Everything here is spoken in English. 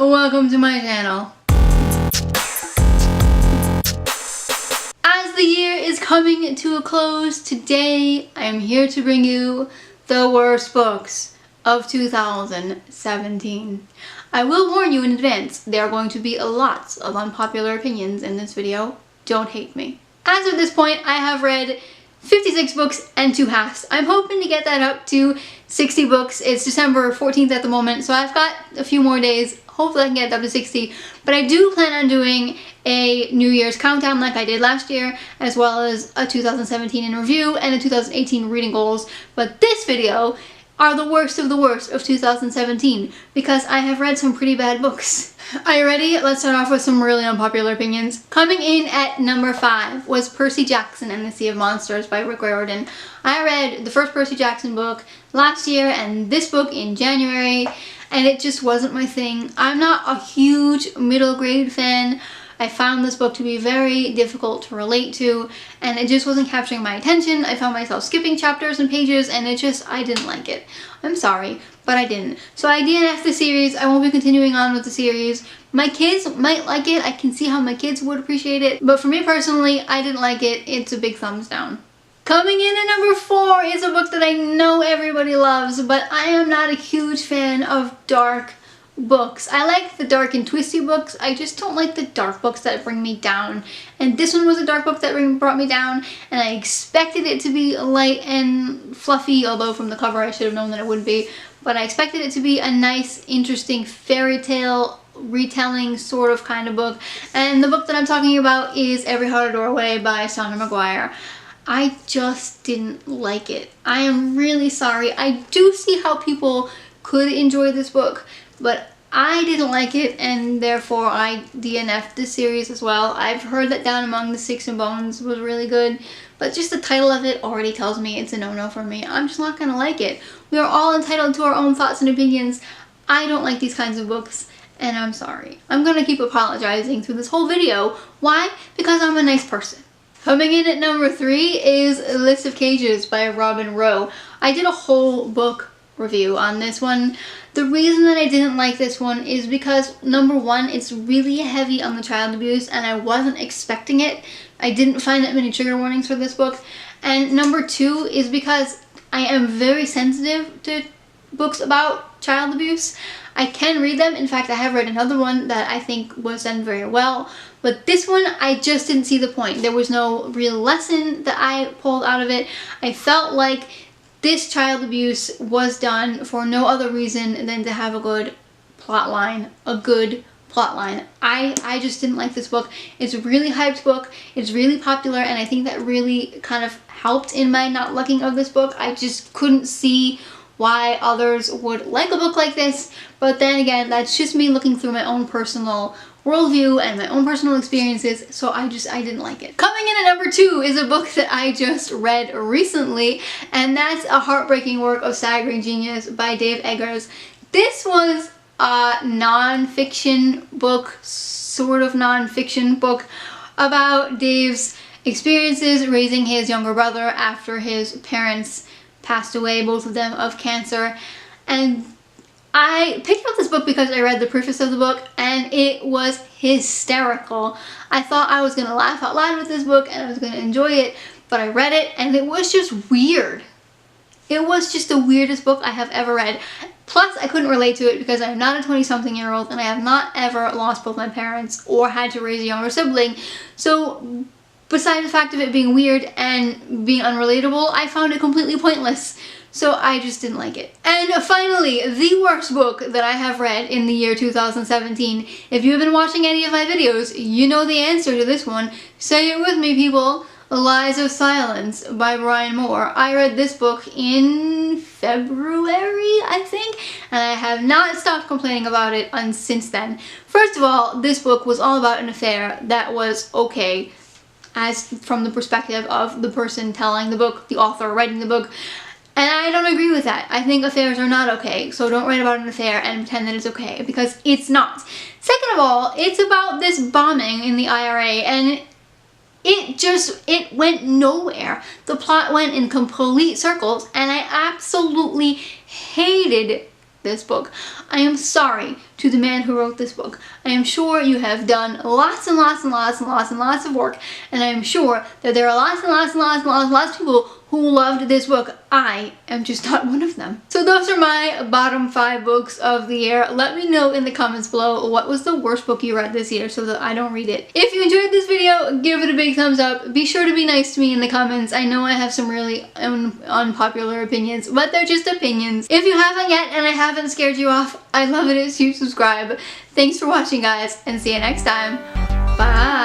welcome to my channel. As the year is coming to a close, today I am here to bring you the worst books of 2017. I will warn you in advance, there are going to be lots of unpopular opinions in this video. Don't hate me. As of this point, I have read 56 books and 2 halves. I'm hoping to get that up to 60 books. It's December 14th at the moment, so I've got a few more days. Hopefully I can get it up to 60. But I do plan on doing a New Year's countdown like I did last year, as well as a 2017 in review and a 2018 reading goals. But this video are the worst of 2017 because I have read some pretty bad books. Are you ready? Let's start off with some really unpopular opinions. Coming in at number 5 was Percy Jackson and the Sea of Monsters by Rick Riordan. I read the first Percy Jackson book last year and this book in January, and it just wasn't my thing. I'm not a huge middle grade fan. I found this book to be very difficult to relate to, and it just wasn't capturing my attention. I found myself skipping chapters and pages, and I didn't like it. I'm sorry, but I didn't. So I DNF'd the series. I won't be continuing on with the series. My kids might like it. I can see how my kids would appreciate it, but for me personally, I didn't like it. It's a big thumbs down. Coming in at number 4 is a book that I know everybody loves, but I am not a huge fan of dark books. I like the dark and twisty books. I just don't like the dark books that bring me down. And this one was a dark book that brought me down, and I expected it to be light and fluffy, although from the cover I should have known that it would be. But I expected it to be a nice, interesting fairy tale retelling sort of kind of book. And the book that I'm talking about is Every Heart a Doorway by Sandra Maguire. I just didn't like it. I am really sorry. I do see how people could enjoy this book, but I didn't like it, and therefore I DNF'd the series as well. I've heard that Down Among the Sticks and Bones was really good, but just the title of it already tells me it's a no-no for me. I'm just not gonna like it. We are all entitled to our own thoughts and opinions. I don't like these kinds of books, and I'm sorry. I'm gonna keep apologizing through this whole video. Why? Because I'm a nice person. Coming in at number 3 is List of Cages by Robin Rowe. I did a whole book review on this one. The reason that I didn't like this one is because, number 1, it's really heavy on the child abuse, and I wasn't expecting it. I didn't find that many trigger warnings for this book. And number 2 is because I am very sensitive to books about child abuse. I can read them. In fact, I have read another one that I think was done very well. But this one, I just didn't see the point. There was no real lesson that I pulled out of it. I felt like this child abuse was done for no other reason than to have a good plot line. I just didn't like this book. It's a really hyped book. It's really popular, and I think that really kind of helped in my not liking of this book. I just couldn't see why others would like a book like this. But then again, that's just me looking through my own personal worldview and my own personal experiences, so I didn't like it. Coming in at number 2 is a book that I just read recently, and that's A Heartbreaking Work of Staggering Genius by Dave Eggers. This was a non-fiction book, sort of non-fiction book, about Dave's experiences raising his younger brother after his parents passed away, both of them of cancer. And I picked up this book because I read the preface of the book, and it was hysterical. I thought I was going to laugh out loud with this book and I was going to enjoy it, but I read it and it was just weird. It was just the weirdest book I have ever read. Plus, I couldn't relate to it because I'm not a 20-something-year-old and I have not ever lost both my parents or had to raise a younger sibling. So, besides the fact of it being weird and being unrelatable, I found it completely pointless. So I just didn't like it. And finally, the worst book that I have read in the year 2017. If you've been watching any of my videos, you know the answer to this one. Say it with me, people. The Lies of Silence by Brian Moore. I read this book in February, I think, and I have not stopped complaining about it since then. First of all, this book was all about an affair that was okay, as from the perspective of the person telling the book, the author writing the book. And I don't agree with that. I think affairs are not okay, so don't write about an affair and pretend that it's okay, because it's not. Second of all, it's about this bombing in the IRA, and it went nowhere. The plot went in complete circles, and I absolutely hated this book. I am sorry to the man who wrote this book. I am sure you have done lots and lots and lots and lots and lots of work, and I am sure that there are lots and lots and lots and lots and lots of people who loved this book. I am just not one of them. So those are my bottom 5 books of the year. Let me know in the comments below what was the worst book you read this year so that I don't read it. If you enjoyed this video, give it a big thumbs up. Be sure to be nice to me in the comments. I know I have some really unpopular opinions, but they're just opinions. If you haven't yet and I haven't scared you off, I'd love it if you subscribe. Thanks for watching, guys, and see you next time. Bye!